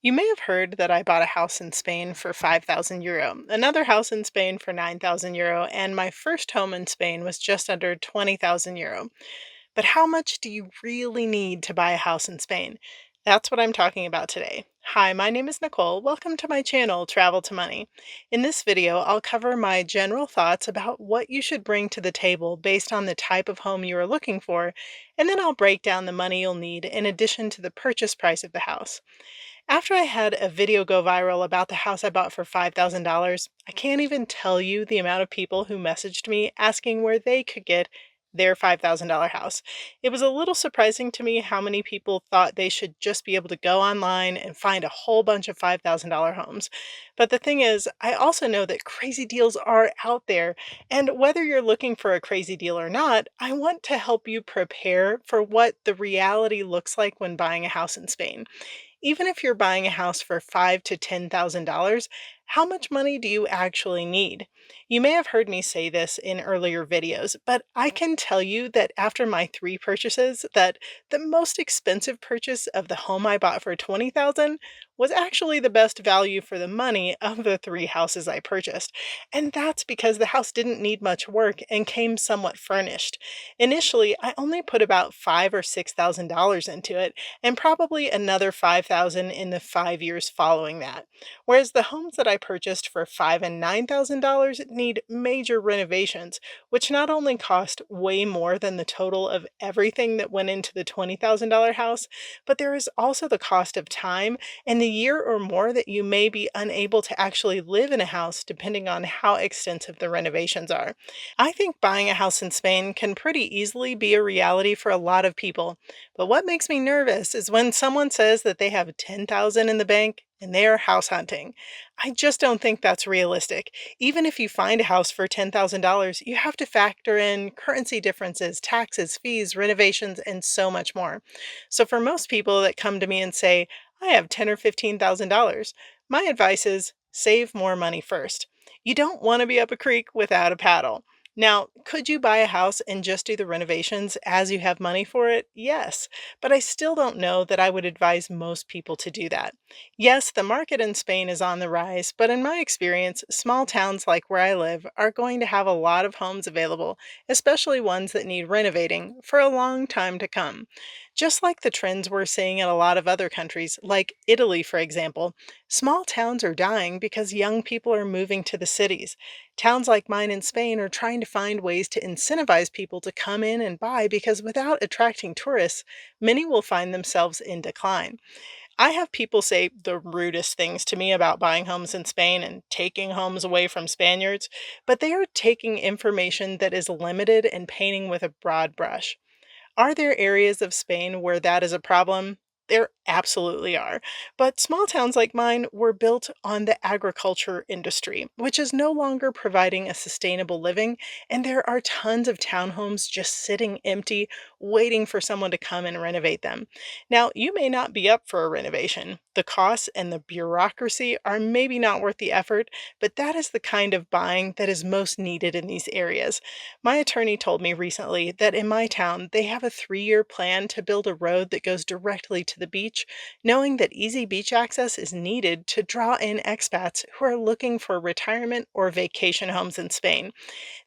You may have heard that I bought a house in Spain for 5,000 euro, another house in Spain for 9,000 euro, and my first home in Spain was just under 20,000 euro. But how much do you really need to buy a house in Spain? That's what I'm talking about today. Hi, my name is Nicole. Welcome to my channel, Travel to Money. In this video, I'll cover my general thoughts about what you should bring to the table based on the type of home you are looking for, and then I'll break down the money you'll need in addition to the purchase price of the house. After I had a video go viral about the house I bought for $5,000, I can't even tell you the amount of people who messaged me asking where they could get their $5,000 house. It was a little surprising to me how many people thought they should just be able to go online and find a whole bunch of $5,000 homes. But the thing is, I also know that crazy deals are out there, and whether you're looking for a crazy deal or not, I want to help you prepare for what the reality looks like when buying a house in Spain. Even if you're buying a house for five to $10,000, how much money do you actually need? You may have heard me say this in earlier videos, but I can tell you that after my three purchases, that the most expensive purchase of the home I bought for 20,000 was actually the best value for the money of the three houses I purchased. And that's because the house didn't need much work and came somewhat furnished. Initially, I only put about $5 or $6,000 into it, and probably another 5,000 in the 5 years following that. Whereas the homes that I purchased for $5 and $9,000 need major renovations, which not only cost way more than the total of everything that went into the $20,000 house, but there is also the cost of time and the year or more that you may be unable to actually live in a house depending on how extensive the renovations are. I think buying a house in Spain can pretty easily be a reality for a lot of people, but what makes me nervous is when someone says that they have 10,000 in the bank and they are house hunting. I just don't think that's realistic. Even if you find a house for $10,000, you have to factor in currency differences, taxes, fees, renovations, and so much more. So for most people that come to me and say, I have 10 or $15,000, my advice is save more money first. You don't want to be up a creek without a paddle. Now, could you buy a house and just do the renovations as you have money for it? Yes, but I still don't know that I would advise most people to do that. Yes, the market in Spain is on the rise, but in my experience, small towns like where I live are going to have a lot of homes available, especially ones that need renovating, for a long time to come. Just like the trends we're seeing in a lot of other countries, like Italy, for example, small towns are dying because young people are moving to the cities. Towns like mine in Spain are trying to find ways to incentivize people to come in and buy because without attracting tourists, many will find themselves in decline. I have people say the rudest things to me about buying homes in Spain and taking homes away from Spaniards, but they are taking information that is limited and painting with a broad brush. Are there areas of Spain where that is a problem? There absolutely are. But small towns like mine were built on the agriculture industry, which is no longer providing a sustainable living, and there are tons of townhomes just sitting empty, waiting for someone to come and renovate them. Now, you may not be up for a renovation. The costs and the bureaucracy are maybe not worth the effort, but that is the kind of buying that is most needed in these areas. My attorney told me recently that in my town, they have a 3-year plan to build a road that goes directly to the beach, knowing that easy beach access is needed to draw in expats who are looking for retirement or vacation homes in Spain.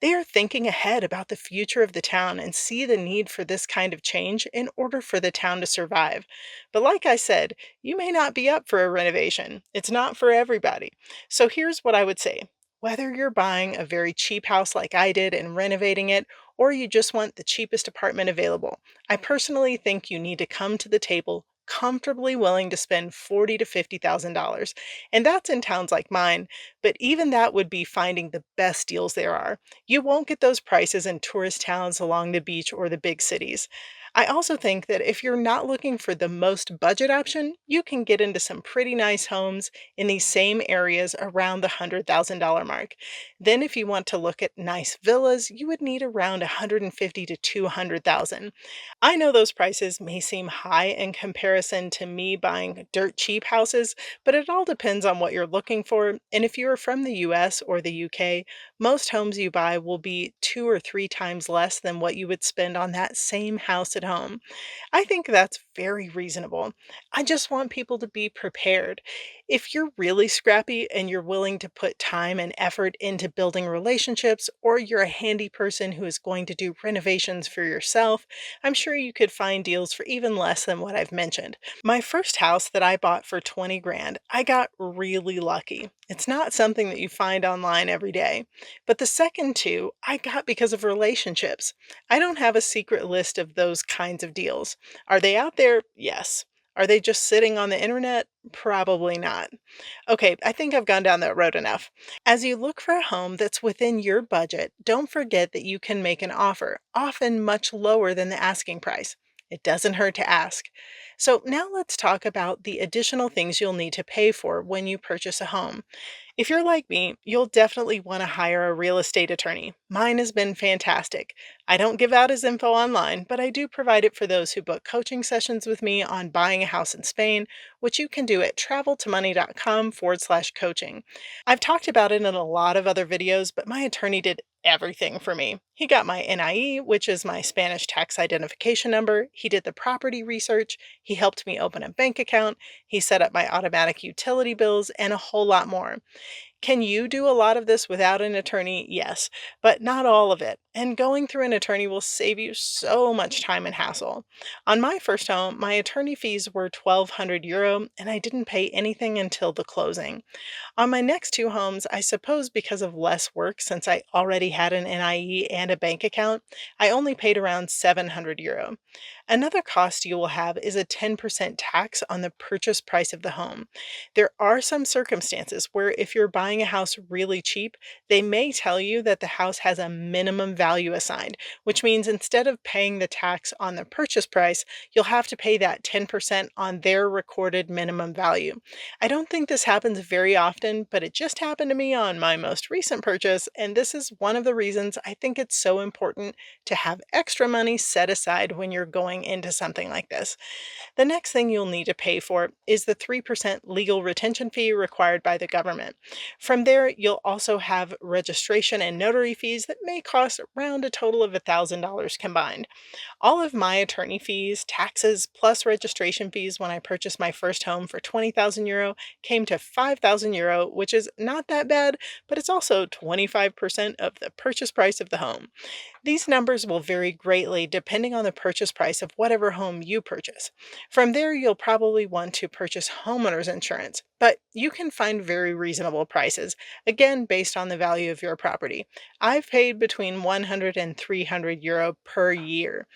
They are thinking ahead about the future of the town and see the need for this kind of change in order for the town to survive. But like I said, you may not be up for a renovation. It's not for everybody. So here's what I would say. Whether you're buying a very cheap house like I did and renovating it, or you just want the cheapest apartment available, I personally think you need to come to the table comfortably willing to spend $40 to $50,000. And that's in towns like mine, but even that would be finding the best deals there are. You won't get those prices in tourist towns along the beach or the big cities. I also think that if you're not looking for the most budget option, you can get into some pretty nice homes in these same areas around the $100,000 mark. Then if you want to look at nice villas, you would need around 150 to 200,000. I know those prices may seem high in comparison to me buying dirt cheap houses, but it all depends on what you're looking for. And if you are from the US or the UK, most homes you buy will be 2 or 3 times less than what you would spend on that same house at home. I think that's very reasonable. I just want people to be prepared. If you're really scrappy and you're willing to put time and effort into building relationships, or you're a handy person who is going to do renovations for yourself, I'm sure you could find deals for even less than what I've mentioned. My first house that I bought for 20 grand, I got really lucky. It's not something that you find online every day. But the second two, I got because of relationships. I don't have a secret list of those kinds of deals. Are they out there? Yes. Are they just sitting on the internet? Probably not. Okay, I think I've gone down that road enough. As you look for a home that's within your budget, don't forget that you can make an offer, often much lower than the asking price. It doesn't hurt to ask. So, now let's talk about the additional things you'll need to pay for when you purchase a home. If you're like me, you'll definitely want to hire a real estate attorney. Mine has been fantastic. I don't give out his info online, but I do provide it for those who book coaching sessions with me on buying a house in Spain, which you can do at traveltomoney.com/coaching. I've talked about it in a lot of other videos, but my attorney did everything for me. He got my NIE, which is my Spanish tax identification number. He did the property research. He helped me open a bank account. He set up my automatic utility bills and a whole lot more. Can you do a lot of this without an attorney? Yes, but not all of it. And going through an attorney will save you so much time and hassle. On my first home, my attorney fees were 1,200 euro, and I didn't pay anything until the closing. On my next two homes, I suppose because of less work since I already had an NIE and a bank account, I only paid around 700 euro. Another cost you will have is a 10% tax on the purchase price of the home. There are some circumstances where if you're buying a house really cheap, they may tell you that the house has a minimum value assigned, which means instead of paying the tax on the purchase price, you'll have to pay that 10% on their recorded minimum value. I don't think this happens very often, but it just happened to me on my most recent purchase, and this is one of the reasons I think it's so important to have extra money set aside when you're going into something like this. The next thing you'll need to pay for is the 3% legal retention fee required by the government. From there, you'll also have registration and notary fees that may cost around a total of $1,000 combined. All of my attorney fees, taxes, plus registration fees when I purchased my first home for 20,000 euro came to 5,000 euro, which is not that bad, but it's also 25% of the purchase price of the home. These numbers will vary greatly depending on the purchase price of whatever home you purchase. From there, you'll probably want to purchase homeowners insurance, but you can find very reasonable prices, again, based on the value of your property. I've paid between 100 and 300 euro per year.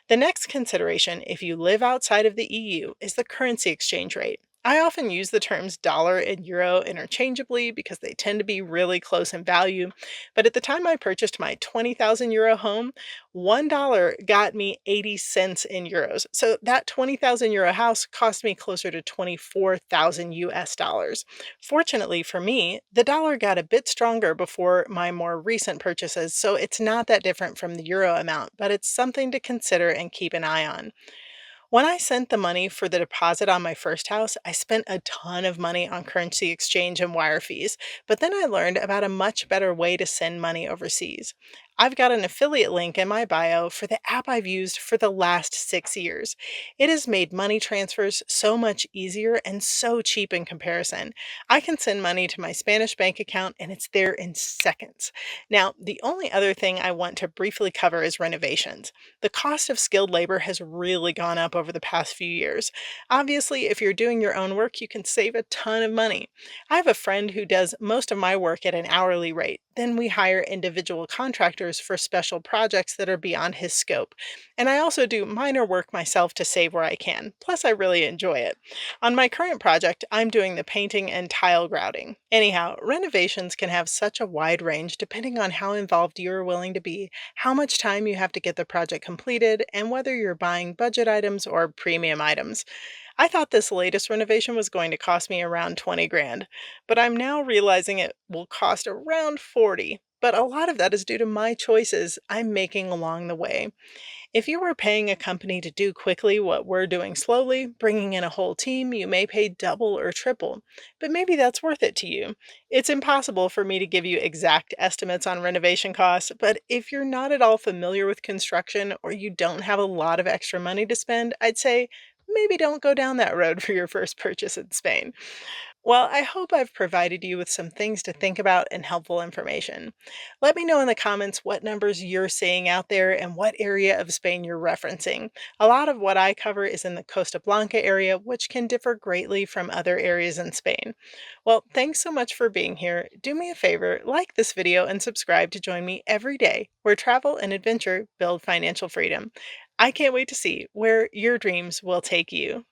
The next consideration, if you live outside of the EU, is the currency exchange rate. I often use the terms dollar and euro interchangeably because they tend to be really close in value. But at the time I purchased my 20,000 euro home, $1 got me 80 cents in euros. So that 20,000 euro house cost me closer to 24,000 US dollars. Fortunately for me, the dollar got a bit stronger before my more recent purchases, so it's not that different from the euro amount, but it's something to consider and keep an eye on. When I sent the money for the deposit on my first house, I spent a ton of money on currency exchange and wire fees, but then I learned about a much better way to send money overseas. I've got an affiliate link in my bio for the app I've used for the last 6 years. It has made money transfers so much easier and so cheap in comparison. I can send money to my Spanish bank account and it's there in seconds. Now, the only other thing I want to briefly cover is renovations. The cost of skilled labor has really gone up over the past few years. Obviously, if you're doing your own work, you can save a ton of money. I have a friend who does most of my work at an hourly rate. Then we hire individual contractors for special projects that are beyond his scope. And I also do minor work myself to save where I can. Plus, I really enjoy it. On my current project, I'm doing the painting and tile grouting. Anyhow, renovations can have such a wide range depending on how involved you're willing to be, how much time you have to get the project completed, and whether you're buying budget items or premium items. I thought this latest renovation was going to cost me around 20 grand, but I'm now realizing it will cost around 40. But a lot of that is due to my choices I'm making along the way. If you were paying a company to do quickly what we're doing slowly, bringing in a whole team, you may pay double or triple. But maybe that's worth it to you. It's impossible for me to give you exact estimates on renovation costs, but if you're not at all familiar with construction or you don't have a lot of extra money to spend, I'd say maybe don't go down that road for your first purchase in Spain. Well, I hope I've provided you with some things to think about and helpful information. Let me know in the comments what numbers you're seeing out there and what area of Spain you're referencing. A lot of what I cover is in the Costa Blanca area, which can differ greatly from other areas in Spain. Well, thanks so much for being here. Do me a favor, like this video and subscribe to join me every day where travel and adventure build financial freedom. I can't wait to see where your dreams will take you.